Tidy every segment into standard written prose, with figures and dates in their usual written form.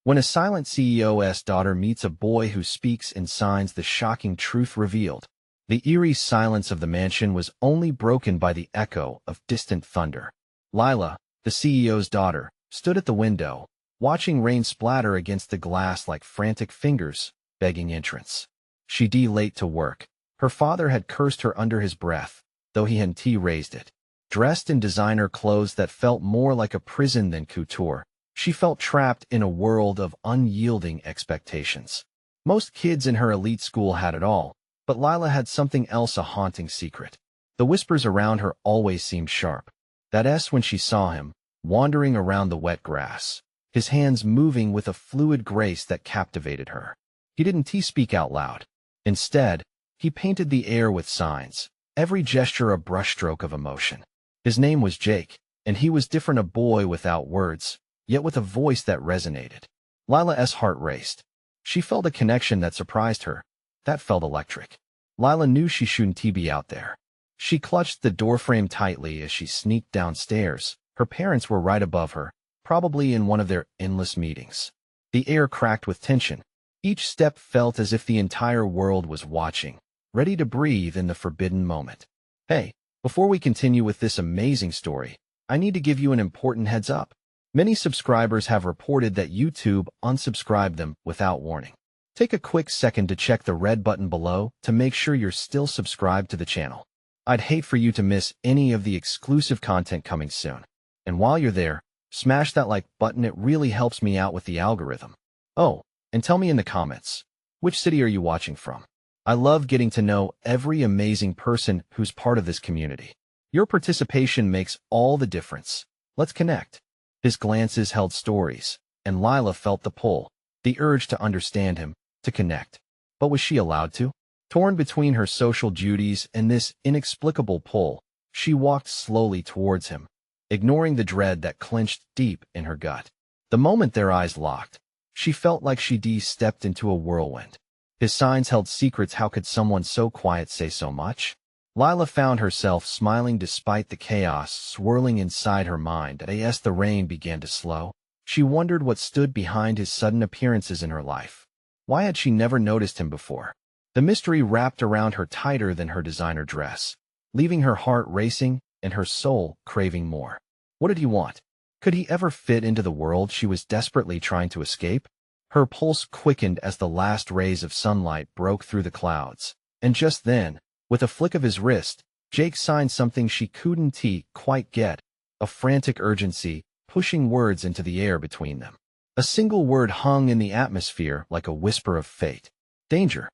When a silent CEO's daughter meets a boy who speaks in signs, the shocking truth revealed. The eerie silence of the mansion was only broken by the echo of distant thunder. Lila, the CEO's daughter, stood at the window, watching rain splatter against the glass like frantic fingers, begging entrance. She'd be late to work. Her father had cursed her under his breath, though he hadn't raised it. Dressed in designer clothes that felt more like a prison than couture, she felt trapped in a world of unyielding expectations. Most kids in her elite school had it all, but Lila had something else, a haunting secret. The whispers around her always seemed sharp. That S when she saw him, wandering around the wet grass, his hands moving with a fluid grace that captivated her. He didn't speak out loud. Instead, he painted the air with signs, every gesture a brushstroke of emotion. His name was Jake, and he was different, a boy without words, yet with a voice that resonated. Lila's heart raced. She felt a connection that surprised her. That felt electric. Lila knew she shouldn't be out there. She clutched the doorframe tightly as she sneaked downstairs. Her parents were right above her, probably in one of their endless meetings. The air cracked with tension. Each step felt as if the entire world was watching, ready to breathe in the forbidden moment. Hey, before we continue with this amazing story, I need to give you an important heads up. Many subscribers have reported that YouTube unsubscribed them without warning. Take a quick second to check the red button below to make sure you're still subscribed to the channel. I'd hate for you to miss any of the exclusive content coming soon. And while you're there, smash that like button. It really helps me out with the algorithm. Oh, and tell me in the comments, which city are you watching from? I love getting to know every amazing person who's part of this community. Your participation makes all the difference. Let's connect. His glances held stories, and Lila felt the pull, the urge to understand him, to connect. But was she allowed to? Torn between her social duties and this inexplicable pull, she walked slowly towards him, ignoring the dread that clenched deep in her gut. The moment their eyes locked, she felt like she'd stepped into a whirlwind. His signs held secrets. How could someone so quiet say so much? Lila found herself smiling despite the chaos swirling inside her mind. As the rain began to slow, she wondered what stood behind his sudden appearances in her life. Why had she never noticed him before? The mystery wrapped around her tighter than her designer dress, leaving her heart racing and her soul craving more. What did he want? Could he ever fit into the world she was desperately trying to escape? Her pulse quickened as the last rays of sunlight broke through the clouds, and just then, with a flick of his wrist, Jake signed something she couldn't quite get, a frantic urgency, pushing words into the air between them. A single word hung in the atmosphere like a whisper of fate. Danger.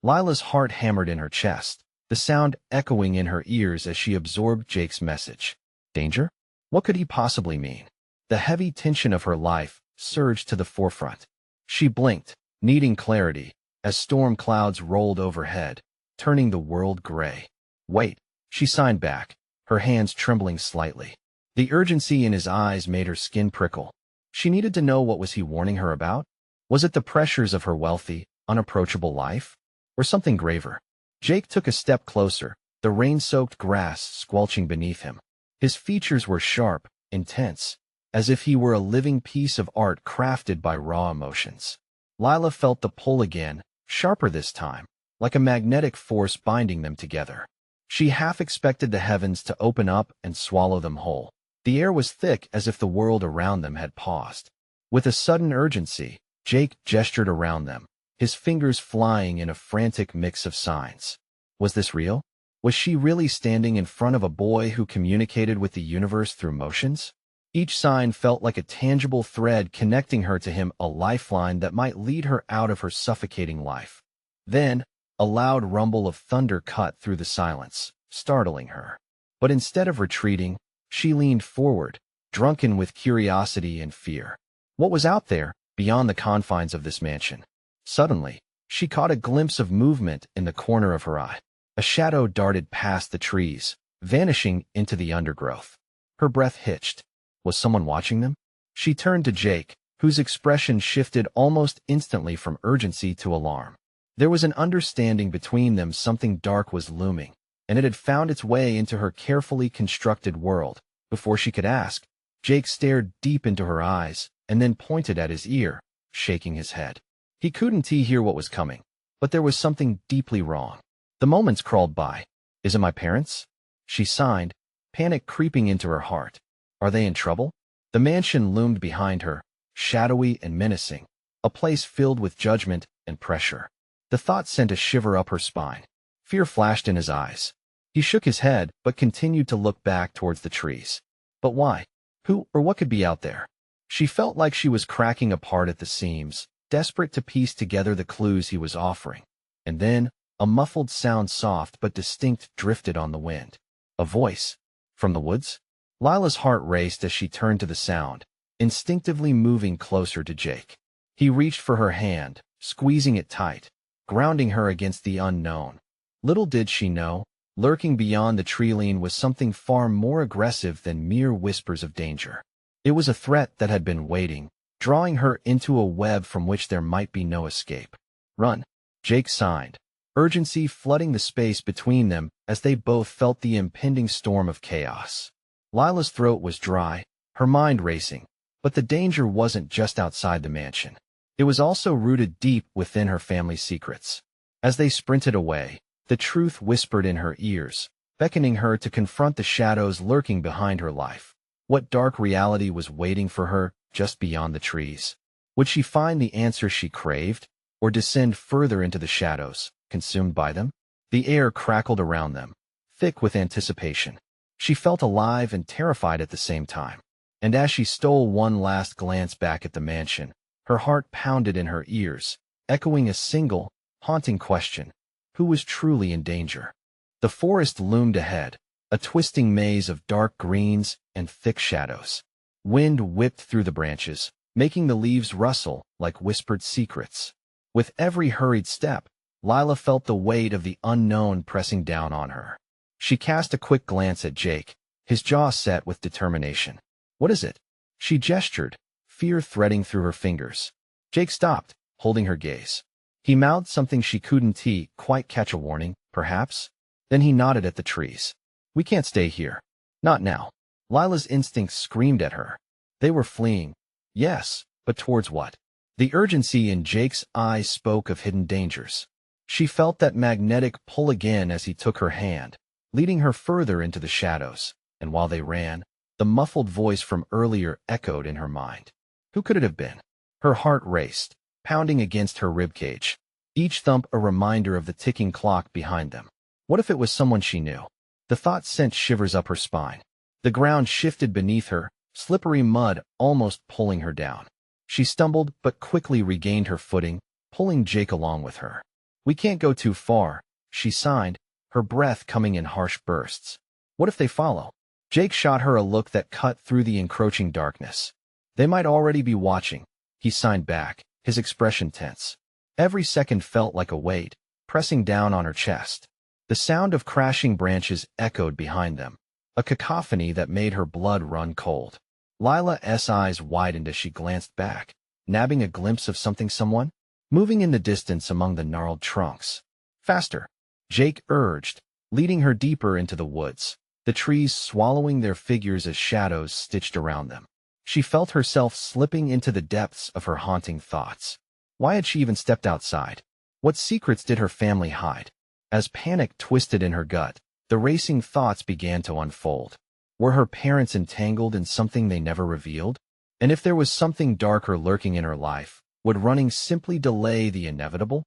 Lila's heart hammered in her chest, the sound echoing in her ears as she absorbed Jake's message. Danger? What could he possibly mean? The heavy tension of her life surged to the forefront. She blinked, needing clarity, as storm clouds rolled overhead, turning the world gray. Wait, she signed back, her hands trembling slightly. The urgency in his eyes made her skin prickle. She needed to know, what was he warning her about? Was it the pressures of her wealthy, unapproachable life? Or something graver? Jake took a step closer, the rain-soaked grass squelching beneath him. His features were sharp, intense, as if he were a living piece of art crafted by raw emotions. Lila felt the pull again, sharper this time, like a magnetic force binding them together. She half expected the heavens to open up and swallow them whole. The air was thick, as if the world around them had paused. With a sudden urgency, Jake gestured around them, his fingers flying in a frantic mix of signs. Was this real? Was she really standing in front of a boy who communicated with the universe through motions? Each sign felt like a tangible thread connecting her to him, a lifeline that might lead her out of her suffocating life. Then, a loud rumble of thunder cut through the silence, startling her. But instead of retreating, she leaned forward, drunken with curiosity and fear. What was out there, beyond the confines of this mansion? Suddenly, she caught a glimpse of movement in the corner of her eye. A shadow darted past the trees, vanishing into the undergrowth. Her breath hitched. Was someone watching them? She turned to Jake, whose expression shifted almost instantly from urgency to alarm. There was an understanding between them. Something dark was looming, and it had found its way into her carefully constructed world. Before she could ask, Jake stared deep into her eyes and then pointed at his ear, shaking his head. He couldn't hear what was coming, but there was something deeply wrong. The moments crawled by. Is it my parents? She signed, panic creeping into her heart. Are they in trouble? The mansion loomed behind her, shadowy and menacing, a place filled with judgment and pressure. The thought sent a shiver up her spine. Fear flashed in his eyes. He shook his head, but continued to look back towards the trees. But why? Who or what could be out there? She felt like she was cracking apart at the seams, desperate to piece together the clues he was offering. And then, a muffled sound, soft but distinct, drifted on the wind. A voice. From the woods? Lila's heart raced as she turned to the sound, instinctively moving closer to Jake. He reached for her hand, squeezing it tight, grounding her against the unknown. Little did she know, lurking beyond the tree-line was something far more aggressive than mere whispers of danger. It was a threat that had been waiting, drawing her into a web from which there might be no escape. Run, Jake signed, urgency flooding the space between them as they both felt the impending storm of chaos. Lila's throat was dry, her mind racing, but the danger wasn't just outside the mansion. It was also rooted deep within her family's secrets. As they sprinted away, the truth whispered in her ears, beckoning her to confront the shadows lurking behind her life. What dark reality was waiting for her just beyond the trees? Would she find the answer she craved, or descend further into the shadows, consumed by them? The air crackled around them, thick with anticipation. She felt alive and terrified at the same time. And as she stole one last glance back at the mansion, her heart pounded in her ears, echoing a single, haunting question. Who was truly in danger? The forest loomed ahead, a twisting maze of dark greens and thick shadows. Wind whipped through the branches, making the leaves rustle like whispered secrets. With every hurried step, Lila felt the weight of the unknown pressing down on her. She cast a quick glance at Jake, his jaw set with determination. What is it? She gestured, fear threading through her fingers. Jake stopped, holding her gaze. He mouthed something she couldn't quite catch, a warning, perhaps? Then he nodded at the trees. We can't stay here. Not now. Lila's instincts screamed at her. They were fleeing. Yes, but towards what? The urgency in Jake's eyes spoke of hidden dangers. She felt that magnetic pull again as he took her hand, leading her further into the shadows, and while they ran, the muffled voice from earlier echoed in her mind. Who could it have been? Her heart raced, pounding against her ribcage, each thump a reminder of the ticking clock behind them. What if it was someone she knew? The thought sent shivers up her spine. The ground shifted beneath her, slippery mud almost pulling her down. She stumbled but quickly regained her footing, pulling Jake along with her. We can't go too far, she signed, her breath coming in harsh bursts. What if they follow? Jake shot her a look that cut through the encroaching darkness. They might already be watching, he signed back, his expression tense. Every second felt like a weight, pressing down on her chest. The sound of crashing branches echoed behind them, a cacophony that made her blood run cold. Lila's eyes widened as she glanced back, nabbing a glimpse of someone, moving in the distance among the gnarled trunks. Faster, Jake urged, leading her deeper into the woods, the trees swallowing their figures as shadows stitched around them. She felt herself slipping into the depths of her haunting thoughts. Why had she even stepped outside? What secrets did her family hide? As panic twisted in her gut, the racing thoughts began to unfold. Were her parents entangled in something they never revealed? And if there was something darker lurking in her life, would running simply delay the inevitable?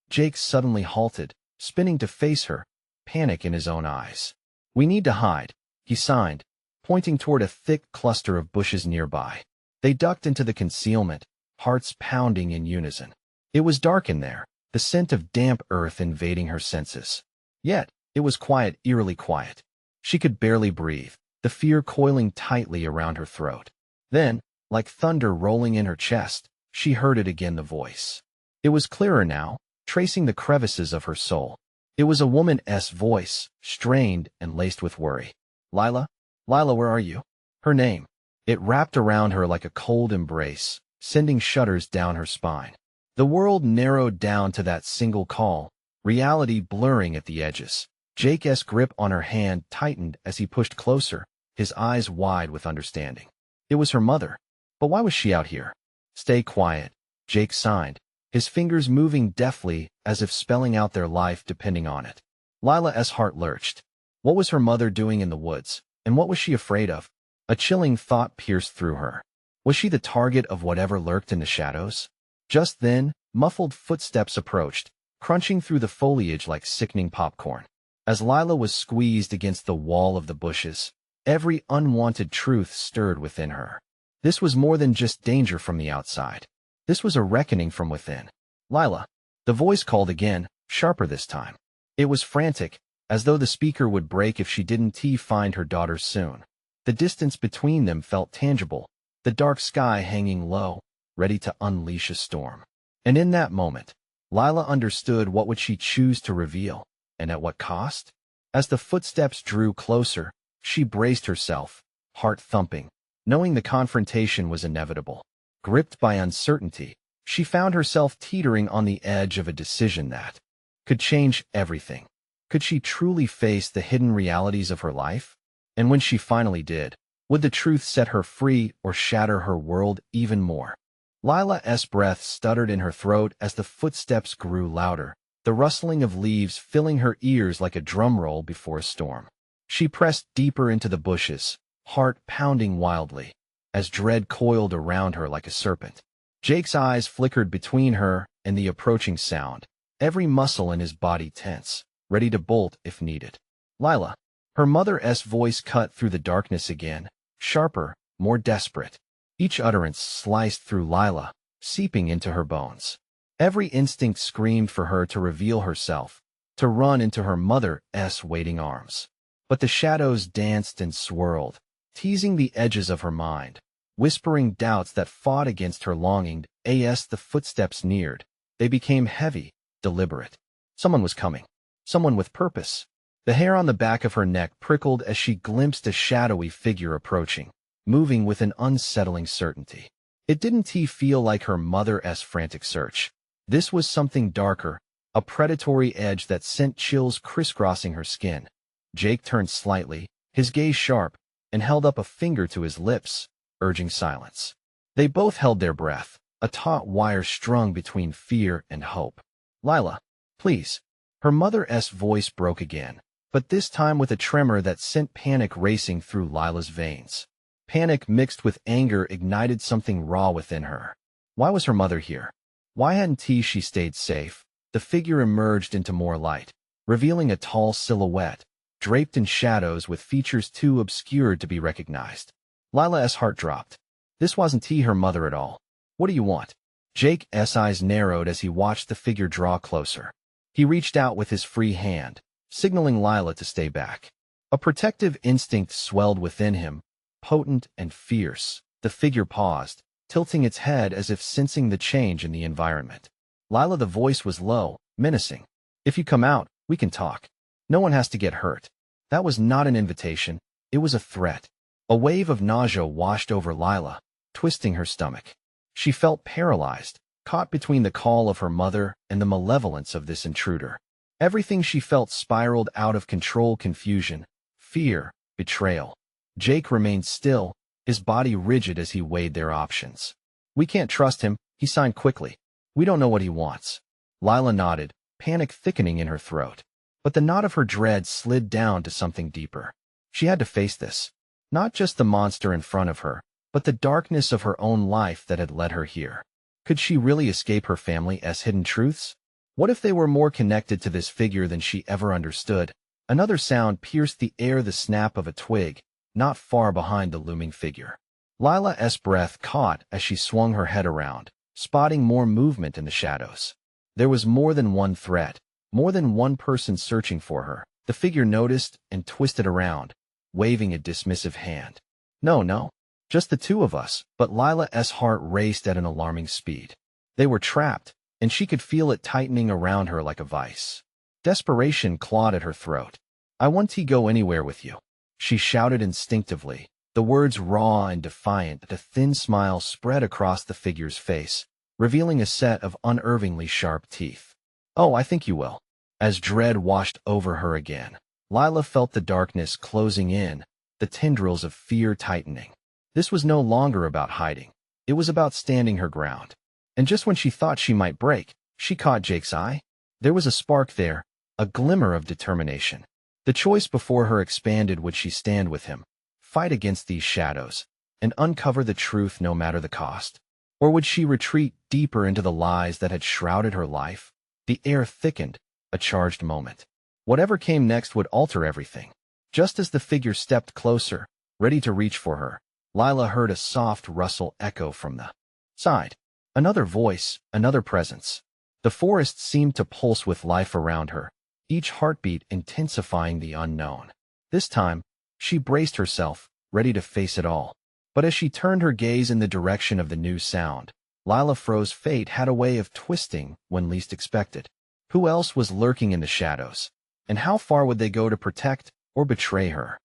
Jake suddenly halted, spinning to face her, panic in his own eyes. We need to hide, he signed, pointing toward a thick cluster of bushes nearby. They ducked into the concealment, hearts pounding in unison. It was dark in there, the scent of damp earth invading her senses. Yet, it was quiet, eerily quiet. She could barely breathe, the fear coiling tightly around her throat. Then, like thunder rolling in her chest, she heard it again, the voice. It was clearer now, tracing the crevices of her soul. It was a woman's voice, strained and laced with worry. Lila? Lila, where are you? Her name. It wrapped around her like a cold embrace, sending shudders down her spine. The world narrowed down to that single call, reality blurring at the edges. Jake's grip on her hand tightened as he pushed closer, his eyes wide with understanding. It was her mother. But why was she out here? Stay quiet, Jake signed, his fingers moving deftly as if spelling out their life depending on it. Lila's heart lurched. What was her mother doing in the woods, and what was she afraid of? A chilling thought pierced through her. Was she the target of whatever lurked in the shadows? Just then, muffled footsteps approached, crunching through the foliage like sickening popcorn. As Lila was squeezed against the wall of the bushes, every unwanted truth stirred within her. This was more than just danger from the outside. This was a reckoning from within. Lila. The voice called again, sharper this time. It was frantic, as though the speaker would break if she didn't find her daughter soon. The distance between them felt tangible, the dark sky hanging low, ready to unleash a storm. And in that moment, Lila understood what would she choose to reveal, and at what cost? As the footsteps drew closer, she braced herself, heart thumping, knowing the confrontation was inevitable. Gripped by uncertainty, she found herself teetering on the edge of a decision that could change everything. Could she truly face the hidden realities of her life? And when she finally did, would the truth set her free or shatter her world even more? Lila's breath stuttered in her throat as the footsteps grew louder, the rustling of leaves filling her ears like a drum roll before a storm. She pressed deeper into the bushes, heart pounding wildly, as dread coiled around her like a serpent. Jake's eyes flickered between her and the approaching sound, every muscle in his body tense, ready to bolt if needed. Lila. Her mother's voice cut through the darkness again, sharper, more desperate. Each utterance sliced through Lila, seeping into her bones. Every instinct screamed for her to reveal herself, to run into her mother's waiting arms. But the shadows danced and swirled, teasing the edges of her mind, whispering doubts that fought against her longing. As the footsteps neared, they became heavy, deliberate. Someone was coming. Someone with purpose. The hair on the back of her neck prickled as she glimpsed a shadowy figure approaching, moving with an unsettling certainty. It didn't feel like her mother's frantic search. This was something darker, a predatory edge that sent chills crisscrossing her skin. Jake turned slightly, his gaze sharp, and held up a finger to his lips, urging silence. They both held their breath, a taut wire strung between fear and hope. Lila, please. Her mother's voice broke again, but this time with a tremor that sent panic racing through Lila's veins. Panic mixed with anger ignited something raw within her. Why was her mother here? Why hadn't she stayed safe? The figure emerged into more light, revealing a tall silhouette, draped in shadows with features too obscured to be recognized. Lila's heart dropped. This wasn't her mother at all. What do you want? Jake's eyes narrowed as he watched the figure draw closer. He reached out with his free hand, signaling Lila to stay back. A protective instinct swelled within him, potent and fierce. The figure paused, tilting its head as if sensing the change in the environment. Lila, the voice was low, menacing. If you come out, we can talk. No one has to get hurt. That was not an invitation, it was a threat. A wave of nausea washed over Lila, twisting her stomach. She felt paralyzed, caught between the call of her mother and the malevolence of this intruder. Everything she felt spiraled out of control: confusion, fear, betrayal. Jake remained still, his body rigid as he weighed their options. We can't trust him, he signed quickly. We don't know what he wants. Lila nodded, panic thickening in her throat. But the knot of her dread slid down to something deeper. She had to face this. Not just the monster in front of her, but the darkness of her own life that had led her here. Could she really escape her family's hidden truths? What if they were more connected to this figure than she ever understood? Another sound pierced the air, the snap of a twig, not far behind the looming figure. Lila's breath caught as she swung her head around, spotting more movement in the shadows. There was more than one threat, more than one person searching for her. The figure noticed and twisted around, waving a dismissive hand. No, just the two of us. But Lila's heart raced at an alarming speed. They were trapped, and she could feel it tightening around her like a vice. Desperation clawed at her throat. I want to go anywhere with you, she shouted instinctively, the words raw and defiant. A thin smile spread across the figure's face, revealing a set of unervingly sharp teeth. Oh, I think you will. As dread washed over her again, Lila felt the darkness closing in, the tendrils of fear tightening. This was no longer about hiding. It was about standing her ground. And just when she thought she might break, she caught Jake's eye. There was a spark there, a glimmer of determination. The choice before her expanded. Would she stand with him, fight against these shadows, and uncover the truth no matter the cost? Or would she retreat deeper into the lies that had shrouded her life? The air thickened, a charged moment. Whatever came next would alter everything. Just as the figure stepped closer, ready to reach for her, Lila heard a soft rustle echo from the side. Another voice, another presence. The forest seemed to pulse with life around her, each heartbeat intensifying the unknown. This time, she braced herself, ready to face it all. But as she turned her gaze in the direction of the new sound, Lila froze. Fate had a way of twisting when least expected. Who else was lurking in the shadows? And how far would they go to protect or betray her?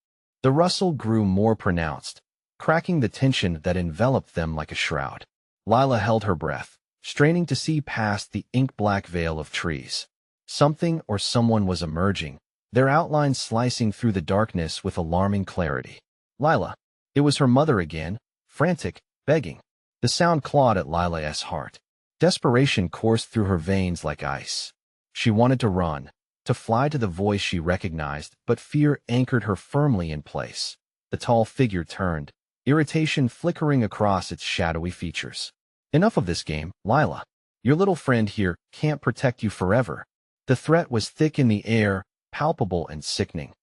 The rustle grew more pronounced, cracking the tension that enveloped them like a shroud. Lila held her breath, straining to see past the ink-black veil of trees. Something or someone was emerging, their outlines slicing through the darkness with alarming clarity. Lila. It was her mother again, frantic, begging. The sound clawed at Lila's heart. Desperation coursed through her veins like ice. She wanted to run, to fly to the voice she recognized, but fear anchored her firmly in place. The tall figure turned, irritation flickering across its shadowy features. Enough of this game, Lila. Your little friend here can't protect you forever. The threat was thick in the air, palpable and sickening.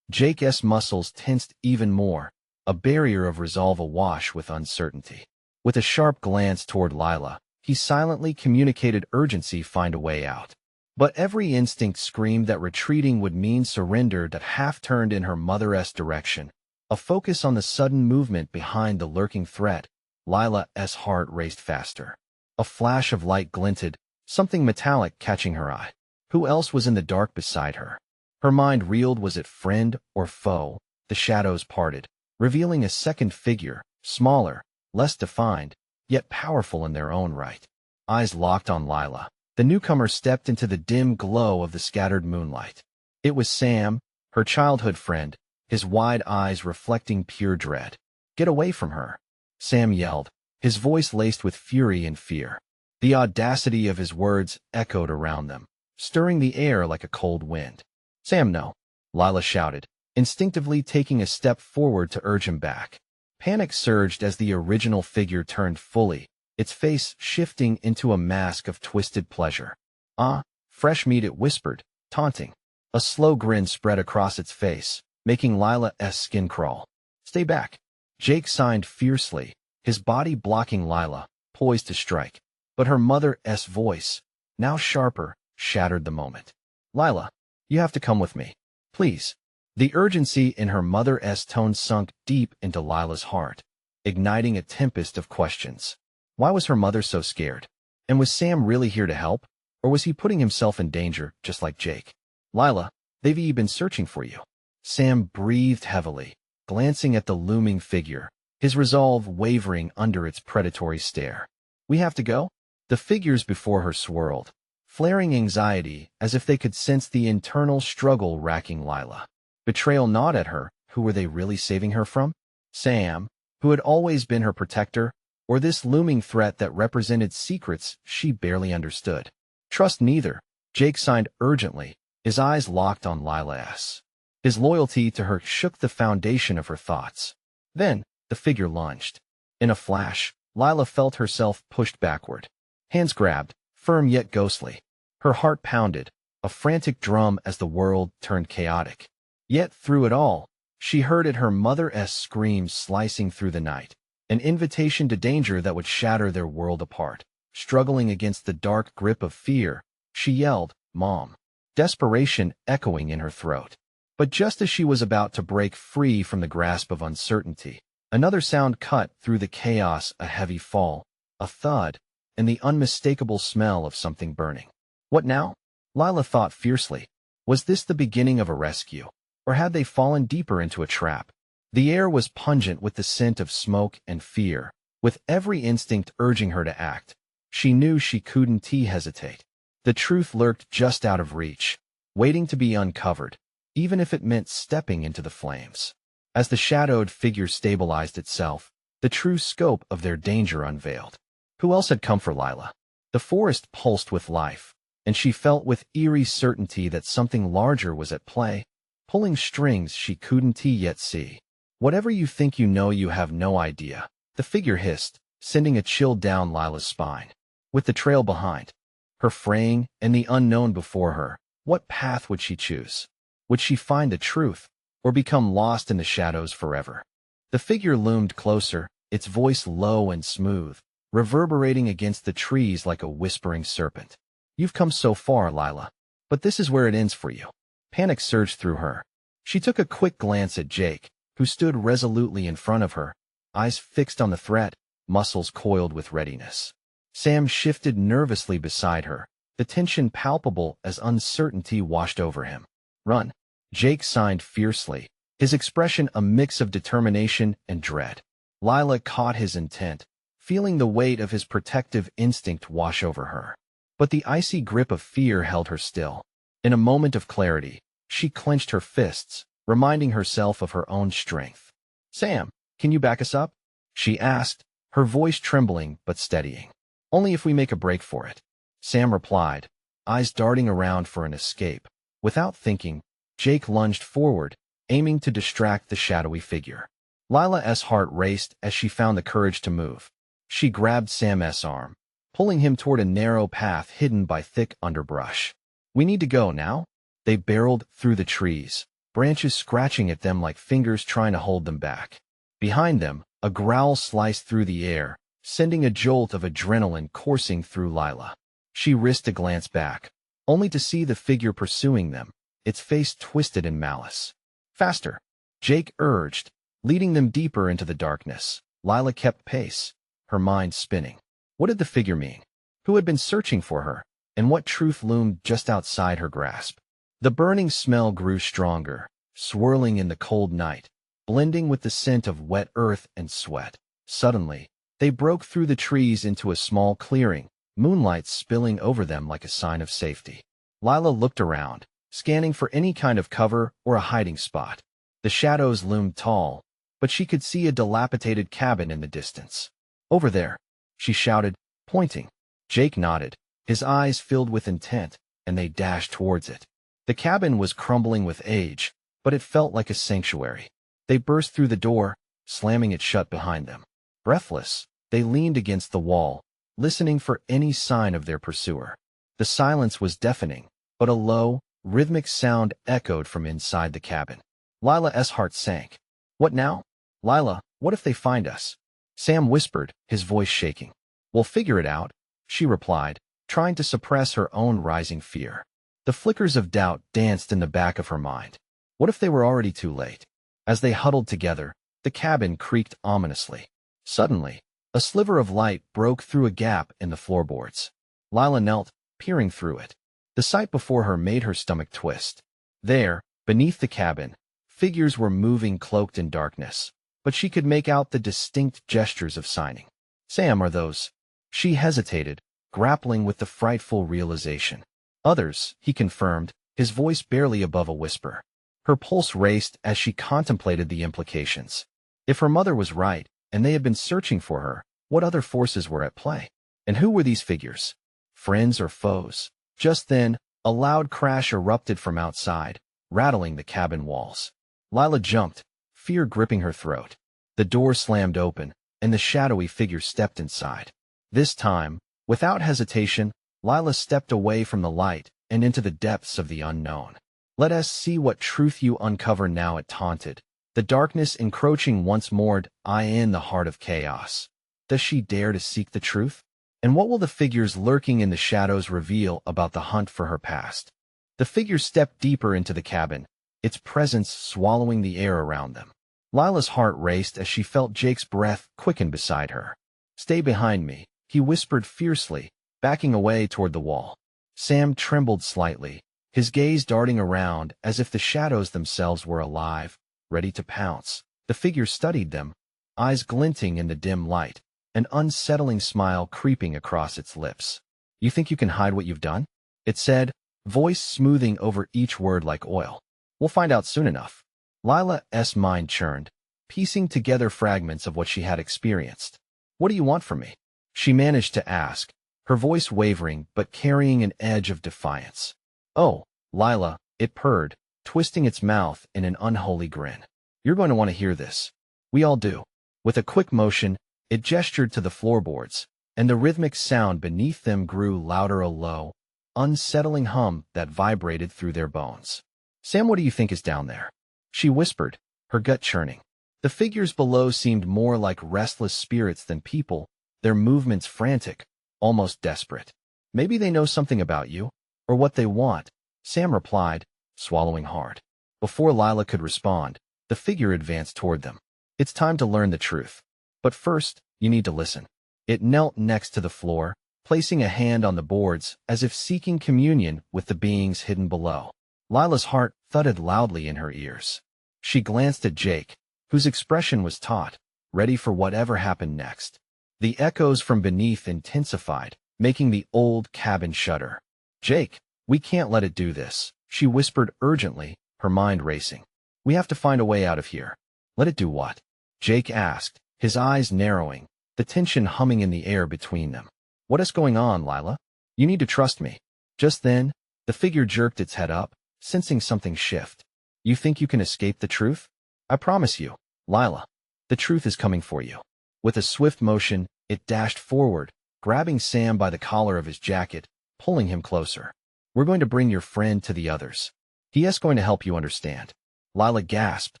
Jake's muscles tensed even more, a barrier of resolve awash with uncertainty. With a sharp glance toward Lila, he silently communicated urgency. Find a way out. But every instinct screamed that retreating would mean surrender. That half turned in her mother's direction, a focus on the sudden movement behind the lurking threat. Lila's heart raced faster. A flash of light glinted, something metallic catching her eye. Who else was in the dark beside her? Her mind reeled. Was it friend or foe? The shadows parted, revealing a second figure, smaller, less defined, yet powerful in their own right. Eyes locked on Lila, the newcomer stepped into the dim glow of the scattered moonlight. It was Sam, her childhood friend, his wide eyes reflecting pure dread. Get away from her, Sam yelled, his voice laced with fury and fear. The audacity of his words echoed around them, stirring the air like a cold wind. Sam, no, Lila shouted, instinctively taking a step forward to urge him back. Panic surged as the original figure turned fully, its face shifting into a mask of twisted pleasure. Ah, fresh meat, it whispered, taunting. A slow grin spread across its face, making Lila's skin crawl. Stay back. Jake signed fiercely, his body blocking Lila, poised to strike. But her mother's voice, now sharper, shattered the moment. Lila, you have to come with me. Please. The urgency in her mother's tone sunk deep into Lila's heart, igniting a tempest of questions. Why was her mother so scared? And was Sam really here to help? Or was he putting himself in danger, just like Jake? Lila, they've been searching for you. Sam breathed heavily, glancing at the looming figure, his resolve wavering under its predatory stare. We have to go? The figures before her swirled, flaring anxiety as if they could sense the internal struggle racking Lila. Betrayal gnawed at her. Who were they really saving her from? Sam, who had always been her protector, or this looming threat that represented secrets she barely understood? Trust neither, Jake signed urgently, his eyes locked on Lila's. His loyalty to her shook the foundation of her thoughts. Then, the figure lunged. In a flash, Lila felt herself pushed backward. Hands grabbed, firm yet ghostly. Her heart pounded, a frantic drum as the world turned chaotic. Yet through it all, she heard it, her mother's screams slicing through the night, an invitation to danger that would shatter their world apart. Struggling against the dark grip of fear, she yelled, Mom, desperation echoing in her throat. But just as she was about to break free from the grasp of uncertainty, another sound cut through the chaos, a heavy fall, a thud, and the unmistakable smell of something burning. What now? Lila thought fiercely. Was this the beginning of a rescue? Or had they fallen deeper into a trap? The air was pungent with the scent of smoke and fear, with every instinct urging her to act. She knew she couldn't hesitate. The truth lurked just out of reach, waiting to be uncovered, even if it meant stepping into the flames. As the shadowed figure stabilized itself, the true scope of their danger unveiled. Who else had come for Lila? The forest pulsed with life, and she felt with eerie certainty that something larger was at play, pulling strings she couldn't yet see. Whatever you think you know, you have no idea, the figure hissed, sending a chill down Lila's spine. With the trail behind, her fraying, and the unknown before her, what path would she choose? Would she find the truth, or become lost in the shadows forever? The figure loomed closer, its voice low and smooth, reverberating against the trees like a whispering serpent. You've come so far, Lila, but this is where it ends for you. Panic surged through her. She took a quick glance at Jake, who stood resolutely in front of her, eyes fixed on the threat, muscles coiled with readiness. Sam shifted nervously beside her, the tension palpable as uncertainty washed over him. Run! Jake signed fiercely, his expression a mix of determination and dread. Lila caught his intent, feeling the weight of his protective instinct wash over her. But the icy grip of fear held her still. In a moment of clarity, she clenched her fists, reminding herself of her own strength. Sam, can you back us up? She asked, her voice trembling but steadying. Only if we make a break for it. Sam replied, eyes darting around for an escape. Without thinking, Jake lunged forward, aiming to distract the shadowy figure. Lila's heart raced as she found the courage to move. She grabbed Sam's arm, pulling him toward a narrow path hidden by thick underbrush. We need to go now. They barreled through the trees, branches scratching at them like fingers trying to hold them back. Behind them, a growl sliced through the air, sending a jolt of adrenaline coursing through Lila. She risked a glance back, only to see the figure pursuing them, its face twisted in malice. Faster! Jake urged, leading them deeper into the darkness. Lila kept pace, her mind spinning. What did the figure mean? Who had been searching for her, and what truth loomed just outside her grasp? The burning smell grew stronger, swirling in the cold night, blending with the scent of wet earth and sweat. Suddenly, they broke through the trees into a small clearing, moonlight spilling over them like a sign of safety. Lila looked around, scanning for any kind of cover or a hiding spot. The shadows loomed tall, but she could see a dilapidated cabin in the distance. Over there, she shouted, pointing. Jake nodded, his eyes filled with intent, and they dashed towards it. The cabin was crumbling with age, but it felt like a sanctuary. They burst through the door, slamming it shut behind them. Breathless, they leaned against the wall, listening for any sign of their pursuer. The silence was deafening, but a low, rhythmic sound echoed from inside the cabin. Lila's heart sank. What now? Lila, what if they find us? Sam whispered, his voice shaking. We'll figure it out, she replied, trying to suppress her own rising fear. The flickers of doubt danced in the back of her mind. What if they were already too late? As they huddled together, the cabin creaked ominously. Suddenly, a sliver of light broke through a gap in the floorboards. Lila knelt, peering through it. The sight before her made her stomach twist. There, beneath the cabin, figures were moving cloaked in darkness, but she could make out the distinct gestures of signing. Sam, are those? She hesitated, grappling with the frightful realization. Others, he confirmed, his voice barely above a whisper. Her pulse raced as she contemplated the implications. If her mother was right, and they had been searching for her, what other forces were at play? And who were these figures? Friends or foes? Just then, a loud crash erupted from outside, rattling the cabin walls. Lila jumped, fear gripping her throat. The door slammed open, and the shadowy figure stepped inside. This time, without hesitation, Lila stepped away from the light and into the depths of the unknown. Let us see what truth you uncover now, it taunted, the darkness encroaching once more in the heart of chaos. Does she dare to seek the truth? And what will the figures lurking in the shadows reveal about the hunt for her past? The figure stepped deeper into the cabin, its presence swallowing the air around them. Lila's heart raced as she felt Jake's breath quicken beside her. Stay behind me, he whispered fiercely, backing away toward the wall. Sam trembled slightly, his gaze darting around as if the shadows themselves were alive, ready to pounce. The figure studied them, eyes glinting in the dim light, an unsettling smile creeping across its lips. You think you can hide what you've done? It said, voice smoothing over each word like oil. We'll find out soon enough. Lila's mind churned, piecing together fragments of what she had experienced. What do you want from me? She managed to ask, her voice wavering but carrying an edge of defiance. "Oh, Lila," it purred, twisting its mouth in an unholy grin. "You're going to want to hear this." "We all do." With a quick motion, it gestured to the floorboards, and the rhythmic sound beneath them grew louder, a low, unsettling hum that vibrated through their bones. "Sam, what do you think is down there?" she whispered, her gut churning. The figures below seemed more like restless spirits than people, their movements frantic, almost desperate. "Maybe they know something about you, or what they want," Sam replied, swallowing hard. Before Lila could respond, the figure advanced toward them. "It's time to learn the truth. But first, you need to listen." It knelt next to the floor, placing a hand on the boards as if seeking communion with the beings hidden below. Lila's heart thudded loudly in her ears. She glanced at Jake, whose expression was taut, ready for whatever happened next. The echoes from beneath intensified, making the old cabin shudder. "Jake, we can't let it do this," she whispered urgently, her mind racing. "We have to find a way out of here." "Let it do what?" Jake asked, his eyes narrowing, the tension humming in the air between them. "What is going on, Lila? You need to trust me." Just then, the figure jerked its head up, sensing something shift. "You think you can escape the truth? I promise you, Lila, the truth is coming for you." With a swift motion, it dashed forward, grabbing Sam by the collar of his jacket, pulling him closer. "We're going to bring your friend to the others. He is going to help you understand." Lila gasped,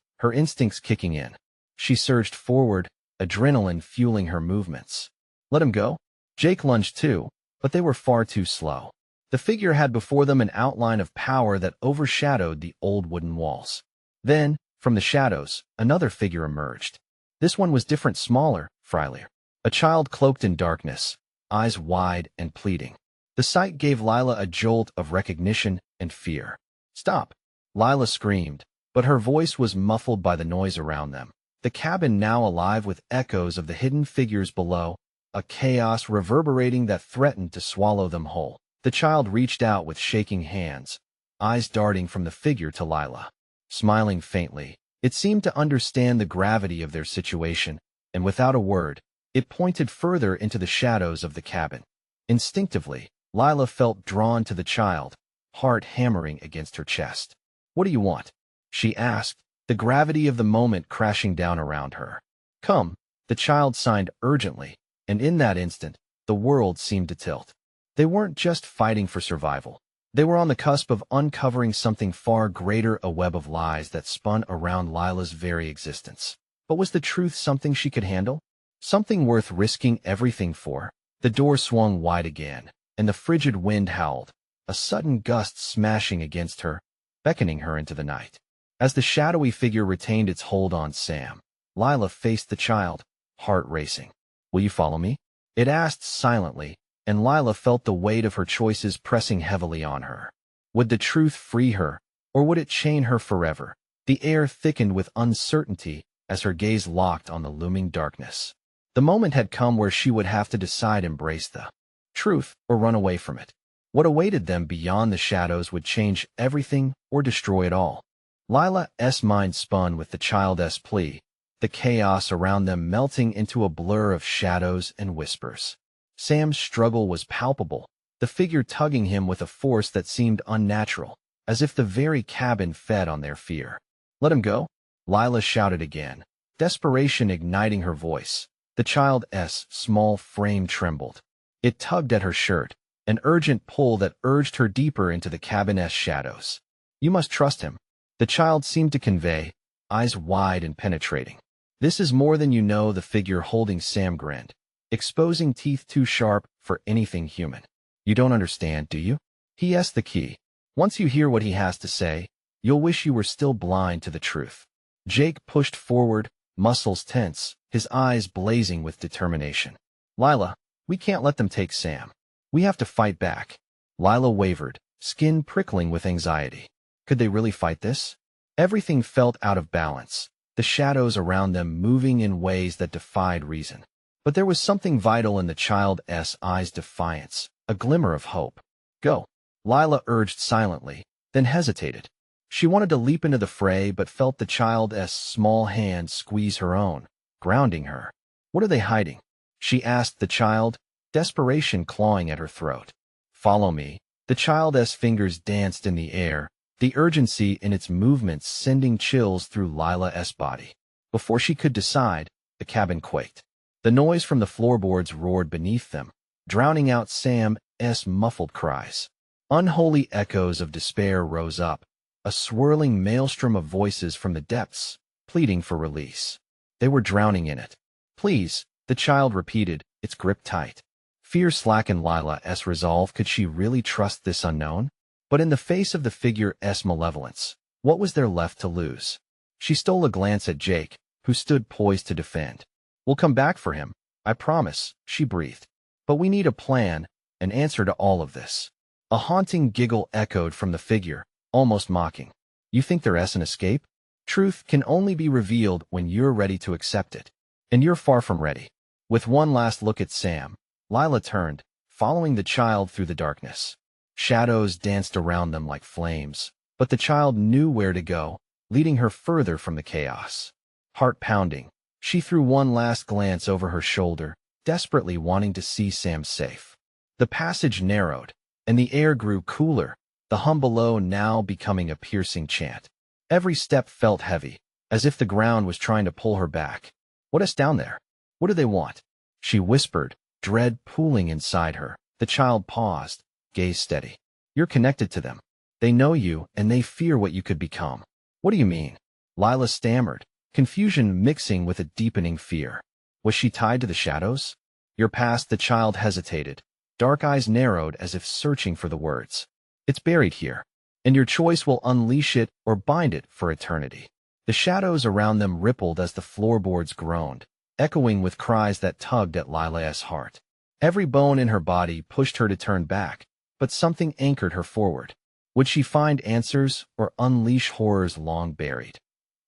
her instincts kicking in. She surged forward, adrenaline fueling her movements. "Let him go." Jake lunged too, but they were far too slow. The figure had before them an outline of power that overshadowed the old wooden walls. Then, from the shadows, another figure emerged. This one was different, smaller, frilier. A child cloaked in darkness, eyes wide and pleading. The sight gave Lila a jolt of recognition and fear. "Stop!" Lila screamed, but her voice was muffled by the noise around them. The cabin now alive with echoes of the hidden figures below, a chaos reverberating that threatened to swallow them whole. The child reached out with shaking hands, eyes darting from the figure to Lila. Smiling faintly, it seemed to understand the gravity of their situation, and without a word, it pointed further into the shadows of the cabin. Instinctively, Lila felt drawn to the child, heart hammering against her chest. "What do you want?" she asked, the gravity of the moment crashing down around her. "Come," the child signed urgently, and in that instant, the world seemed to tilt. They weren't just fighting for survival. They were on the cusp of uncovering something far greater, a web of lies that spun around Lila's very existence. But was the truth something she could handle? Something worth risking everything for? The door swung wide again, and the frigid wind howled, a sudden gust smashing against her, beckoning her into the night. As the shadowy figure retained its hold on Sam, Lila faced the child, heart racing. "Will you follow me?" it asked silently, and Lila felt the weight of her choices pressing heavily on her. Would the truth free her, or would it chain her forever? The air thickened with uncertainty as her gaze locked on the looming darkness. The moment had come where she would have to decide: embrace the truth or run away from it. What awaited them beyond the shadows would change everything or destroy it all. Lila's mind spun with the child's plea, the chaos around them melting into a blur of shadows and whispers. Sam's struggle was palpable, the figure tugging him with a force that seemed unnatural, as if the very cabin fed on their fear. "Let him go," Lila shouted again, desperation igniting her voice. The child's small frame trembled. It tugged at her shirt, an urgent pull that urged her deeper into the cabin's shadows. "You must trust him," the child seemed to convey, eyes wide and penetrating. "This is more than you know," the figure holding Sam grinned, exposing teeth too sharp for anything human. "You don't understand, do you? He has the key. Once you hear what he has to say, you'll wish you were still blind to the truth." Jake pushed forward, muscles tense, his eyes blazing with determination. "Lila, we can't let them take Sam. We have to fight back." Lila wavered, skin prickling with anxiety. Could they really fight this? Everything felt out of balance, the shadows around them moving in ways that defied reason. But there was something vital in the child's eyes: defiance, a glimmer of hope. "Go," Lila urged silently, then hesitated. She wanted to leap into the fray but felt the child's small hand squeeze her own, grounding her. "What are they hiding?" she asked the child, desperation clawing at her throat. "Follow me." The child's fingers danced in the air, the urgency in its movements sending chills through Lila's body. Before she could decide, the cabin quaked. The noise from the floorboards roared beneath them, drowning out Sam's muffled cries. Unholy echoes of despair rose up, a swirling maelstrom of voices from the depths, pleading for release. They were drowning in it. "Please," the child repeated, its grip tight. Fear slackened Lila's resolve. Could she really trust this unknown? But in the face of the figure's malevolence, what was there left to lose? She stole a glance at Jake, who stood poised to defend. "We'll come back for him, I promise," she breathed. "But we need a plan, an answer to all of this." A haunting giggle echoed from the figure, almost mocking. "You think there's an escape? Truth can only be revealed when you're ready to accept it. And you're far from ready." With one last look at Sam, Lila turned, following the child through the darkness. Shadows danced around them like flames, but the child knew where to go, leading her further from the chaos. Heart pounding, she threw one last glance over her shoulder, desperately wanting to see Sam safe. The passage narrowed, and the air grew cooler, the hum below now becoming a piercing chant. Every step felt heavy, as if the ground was trying to pull her back. "What's down there? What do they want?" she whispered, dread pooling inside her. The child paused, gaze steady. "You're connected to them. They know you, and they fear what you could become." "What do you mean?" Lila stammered, confusion mixing with a deepening fear. Was she tied to the shadows? "Your past," the child hesitated, dark eyes narrowed as if searching for the words. "It's buried here, and your choice will unleash it or bind it for eternity." The shadows around them rippled as the floorboards groaned, echoing with cries that tugged at Lila's heart. Every bone in her body pushed her to turn back, but something anchored her forward. Would she find answers or unleash horrors long buried?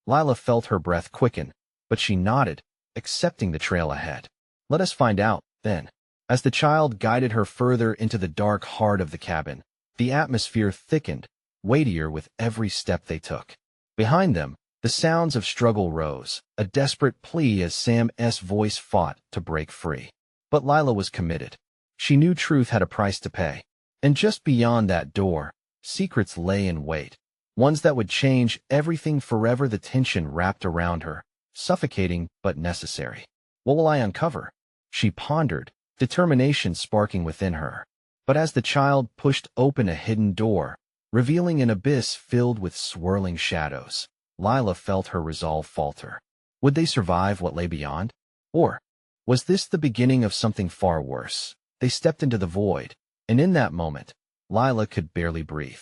Lila felt her breath quicken, but she nodded, accepting the trail ahead. "Let us find out, then." As the child guided her further into the dark heart of the cabin, the atmosphere thickened, weightier with every step they took. Behind them, the sounds of struggle rose, a desperate plea as Sam's voice fought to break free. But Lila was committed. She knew truth had a price to pay. And just beyond that door, secrets lay in wait. Ones that would change everything forever. The tension wrapped around her, suffocating but necessary. "What will I uncover?" she pondered, determination sparking within her. But as the child pushed open a hidden door, revealing an abyss filled with swirling shadows, Lila felt her resolve falter. Would they survive what lay beyond? Or was this the beginning of something far worse? They stepped into the void, and in that moment, Lila could barely breathe.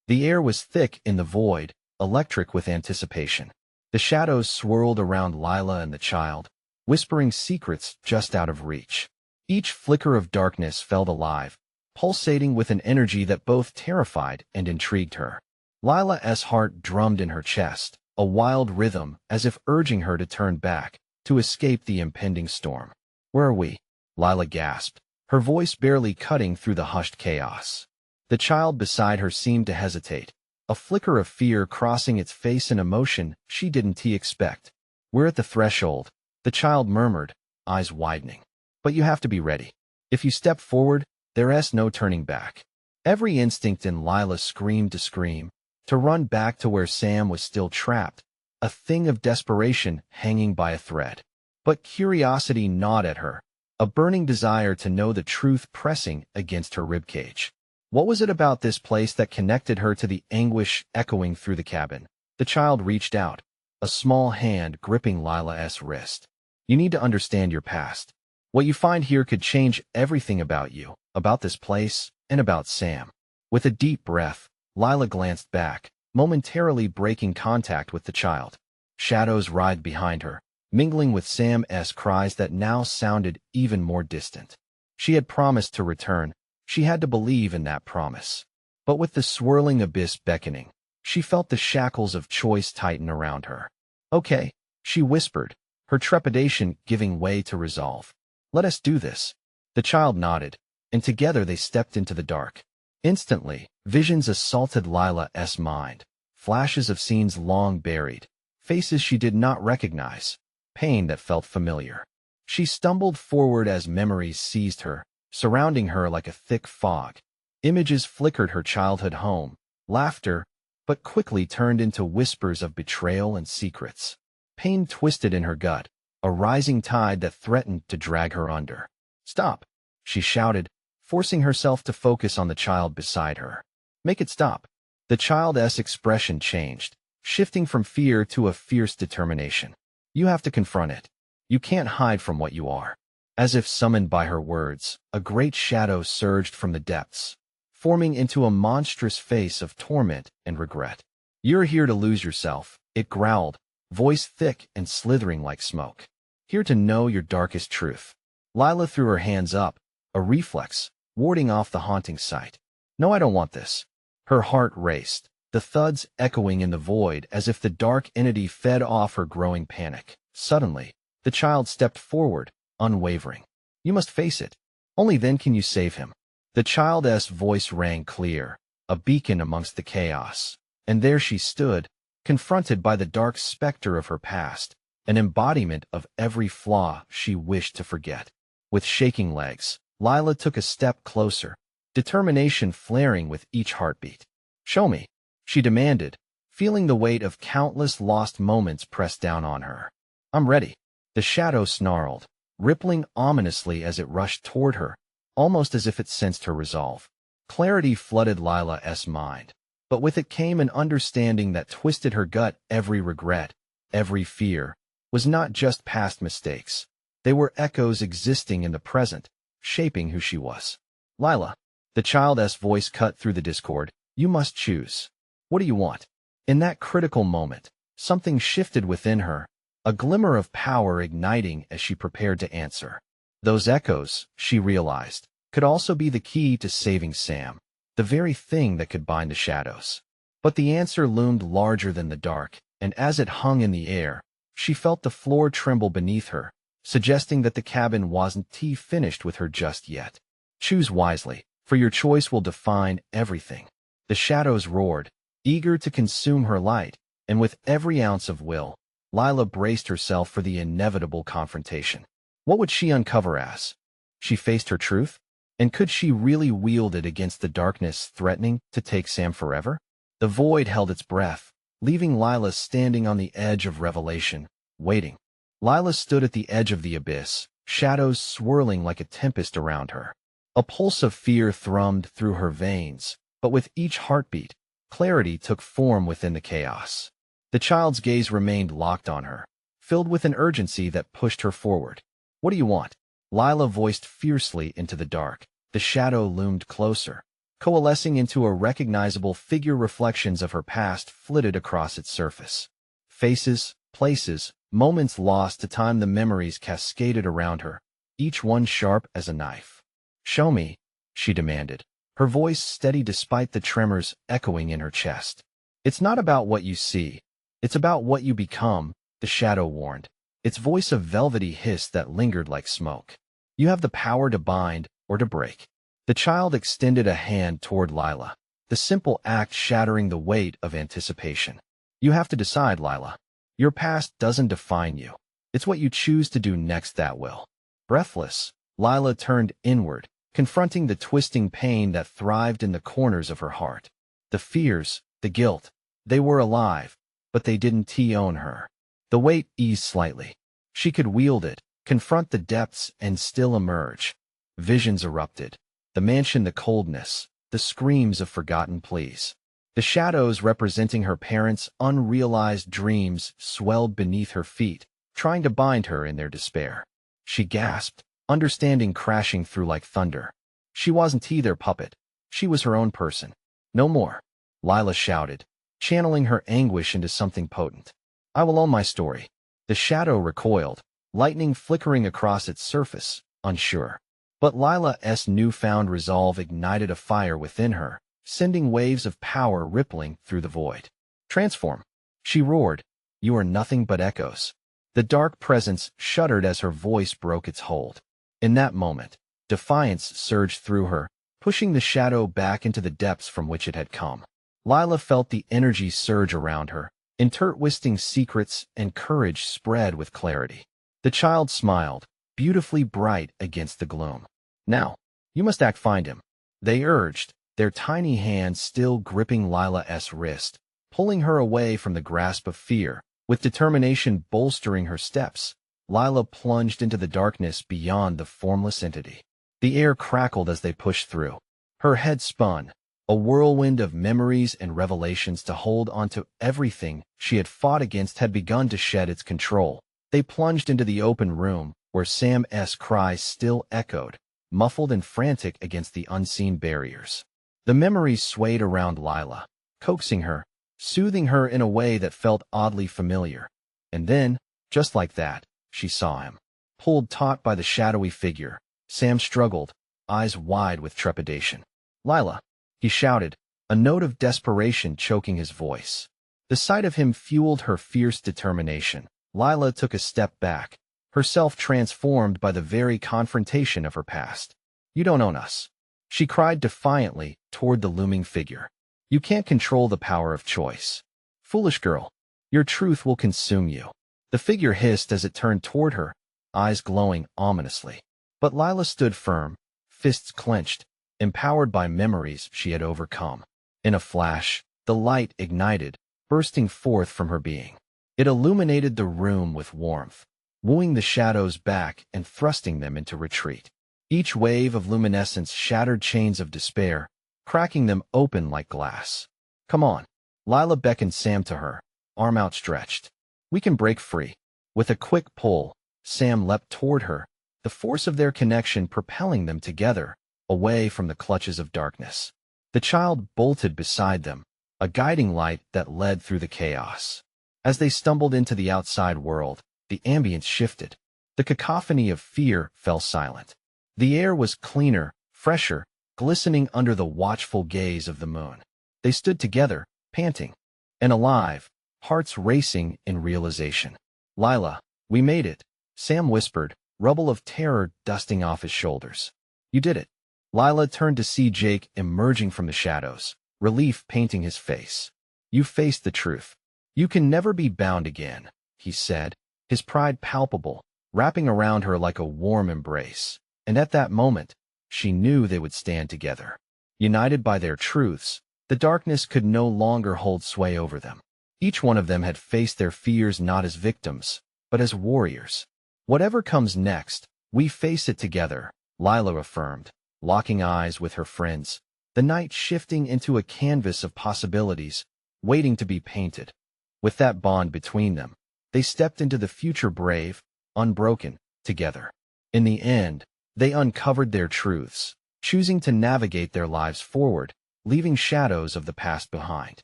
The air was thick in the void, electric with anticipation. The shadows swirled around Lila and the child, whispering secrets just out of reach. Each flicker of darkness felt alive, pulsating with an energy that both terrified and intrigued her. Lila's heart drummed in her chest, a wild rhythm as if urging her to turn back, to escape the impending storm. "Where are we?" Lila gasped, her voice barely cutting through the hushed chaos. The child beside her seemed to hesitate, a flicker of fear crossing its face, an emotion she didn't expect. "We're at the threshold," the child murmured, eyes widening. "But you have to be ready. If you step forward, there's no turning back." Every instinct in Lila screamed to scream, to run back to where Sam was still trapped, a thing of desperation hanging by a thread. But curiosity gnawed at her, a burning desire to know the truth pressing against her ribcage. What was it about this place that connected her to the anguish echoing through the cabin? The child reached out, a small hand gripping Lila's wrist. "You need to understand your past. What you find here could change everything about you, about this place, and about Sam." With a deep breath, Lila glanced back, momentarily breaking contact with the child. Shadows writhed behind her, mingling with Sam's cries that now sounded even more distant. She had promised to return. She had to believe in that promise. But with the swirling abyss beckoning, she felt the shackles of choice tighten around her. "Okay," she whispered, her trepidation giving way to resolve. "Let us do this." The child nodded, and together they stepped into the dark. Instantly, visions assaulted Lila's mind, flashes of scenes long buried, faces she did not recognize, pain that felt familiar. She stumbled forward as memories seized her, surrounding her like a thick fog. Images flickered her childhood home, laughter, but quickly turned into whispers of betrayal and secrets. Pain twisted in her gut, a rising tide that threatened to drag her under. "Stop," she shouted, forcing herself to focus on the child beside her. "Make it stop." The child's expression changed, shifting from fear to a fierce determination. "You have to confront it. You can't hide from what you are." As if summoned by her words, a great shadow surged from the depths, forming into a monstrous face of torment and regret. "You're here to lose yourself," it growled, voice thick and slithering like smoke. "Here to know your darkest truth." Lila threw her hands up, a reflex, warding off the haunting sight. "No, I don't want this." Her heart raced, the thuds echoing in the void as if the dark entity fed off her growing panic. Suddenly, the child stepped forward, unwavering. "You must face it. Only then can you save him." The child's voice rang clear, a beacon amongst the chaos. And there she stood, confronted by the dark specter of her past, an embodiment of every flaw she wished to forget. With shaking legs, Lila took a step closer, determination flaring with each heartbeat. "Show me," she demanded, feeling the weight of countless lost moments press down on her. "I'm ready." The shadow snarled, rippling ominously as it rushed toward her, almost as if it sensed her resolve. Clarity flooded Lila's mind, but with it came an understanding that twisted her gut. Every regret, every fear, was not just past mistakes. They were echoes existing in the present, shaping who she was. "Lila," the child's voice cut through the discord, "you must choose. What do you want?" In that critical moment, something shifted within her, a glimmer of power igniting as she prepared to answer. Those echoes, she realized, could also be the key to saving Sam, the very thing that could bind the shadows. But the answer loomed larger than the dark, and as it hung in the air, she felt the floor tremble beneath her, suggesting that the cabin wasn't finished with her just yet. "Choose wisely, for your choice will define everything." The shadows roared, eager to consume her light, and with every ounce of will, Lila braced herself for the inevitable confrontation. What would she uncover as she faced her truth? And could she really wield it against the darkness threatening to take Sam forever? The void held its breath, leaving Lila standing on the edge of revelation, waiting. Lila stood at the edge of the abyss, shadows swirling like a tempest around her. A pulse of fear thrummed through her veins, but with each heartbeat, clarity took form within the chaos. The child's gaze remained locked on her, filled with an urgency that pushed her forward. "What do you want?" Lila voiced fiercely into the dark. The shadow loomed closer, coalescing into a recognizable figure. Reflections of her past flitted across its surface. Faces, places, moments lost to time. The memories cascaded around her, each one sharp as a knife. "Show me," she demanded, her voice steady despite the tremors echoing in her chest. "It's not about what you see. It's about what you become," the shadow warned, its voice a velvety hiss that lingered like smoke. "You have the power to bind or to break." The child extended a hand toward Lila, the simple act shattering the weight of anticipation. "You have to decide, Lila. Your past doesn't define you. It's what you choose to do next that will." Breathless, Lila turned inward, confronting the twisting pain that thrived in the corners of her heart. The fears, the guilt, they were alive, but they didn't own her. The weight eased slightly. She could wield it, confront the depths, and still emerge. Visions erupted. The mansion, the coldness, the screams of forgotten pleas. The shadows representing her parents' unrealized dreams swelled beneath her feet, trying to bind her in their despair. She gasped, understanding crashing through like thunder. She wasn't their puppet. She was her own person. "No more," Lila shouted, channeling her anguish into something potent. "I will own my story." The shadow recoiled, lightning flickering across its surface, unsure. But Lila's newfound resolve ignited a fire within her, sending waves of power rippling through the void. "Transform," she roared. "You are nothing but echoes." The dark presence shuddered as her voice broke its hold. In that moment, defiance surged through her, pushing the shadow back into the depths from which it had come. Lila felt the energy surge around her, intertwisting secrets, and courage spread with clarity. The child smiled, beautifully bright against the gloom. "Now, You must find him, they urged, their tiny hands still gripping Lila's wrist, pulling her away from the grasp of fear. With determination bolstering her steps, Lila plunged into the darkness beyond the formless entity. The air crackled as they pushed through. Her head spun, a whirlwind of memories and revelations to hold onto everything she had fought against had begun to shed its control. They plunged into the open room, where Sam's cries still echoed, muffled and frantic against the unseen barriers. The memories swayed around Lila, coaxing her, soothing her in a way that felt oddly familiar. And then, just like that, she saw him. Pulled taut by the shadowy figure, Sam struggled, eyes wide with trepidation. "Lila!" he shouted, a note of desperation choking his voice. The sight of him fueled her fierce determination. Lila took a step back, herself transformed by the very confrontation of her past. "You don't own us," she cried defiantly toward the looming figure. "You can't control the power of choice. Foolish girl, your truth will consume you." The figure hissed as it turned toward her, eyes glowing ominously. But Lila stood firm, fists clenched, empowered by memories she had overcome. In a flash, the light ignited, bursting forth from her being. It illuminated the room with warmth, wooing the shadows back and thrusting them into retreat. Each wave of luminescence shattered chains of despair, cracking them open like glass. "Come on." Lila beckoned Sam to her, arm outstretched. "We can break free." With a quick pull, Sam leapt toward her, the force of their connection propelling them together, away from the clutches of darkness. The child bolted beside them, a guiding light that led through the chaos. As they stumbled into the outside world, the ambience shifted. The cacophony of fear fell silent. The air was cleaner, fresher, glistening under the watchful gaze of the moon. They stood together, panting and alive, hearts racing in realization. "Lila, we made it," Sam whispered, rubble of terror dusting off his shoulders. "You did it." Lila turned to see Jake emerging from the shadows, relief painting his face. "You faced the truth. You can never be bound again," he said, his pride palpable, wrapping around her like a warm embrace. And at that moment, she knew they would stand together. United by their truths, the darkness could no longer hold sway over them. Each one of them had faced their fears not as victims, but as warriors. "Whatever comes next, we face it together," Lila affirmed, locking eyes with her friends, the night shifting into a canvas of possibilities, waiting to be painted. With that bond between them, they stepped into the future brave, unbroken, together. In the end, they uncovered their truths, choosing to navigate their lives forward, leaving shadows of the past behind.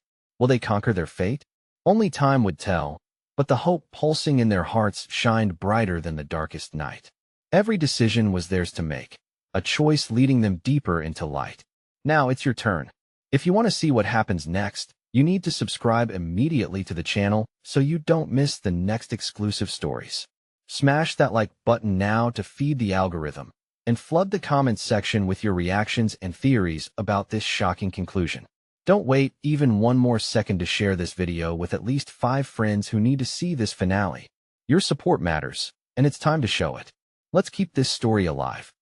Will they conquer their fate? Only time would tell, but the hope pulsing in their hearts shined brighter than the darkest night. Every decision was theirs to make, a choice leading them deeper into light. Now it's your turn. If you want to see what happens next, you need to subscribe immediately to the channel so you don't miss the next exclusive stories. Smash that like button now to feed the algorithm, and flood the comments section with your reactions and theories about this shocking conclusion. Don't wait even one more second to share this video with at least 5 friends who need to see this finale. Your support matters, and it's time to show it. Let's keep this story alive.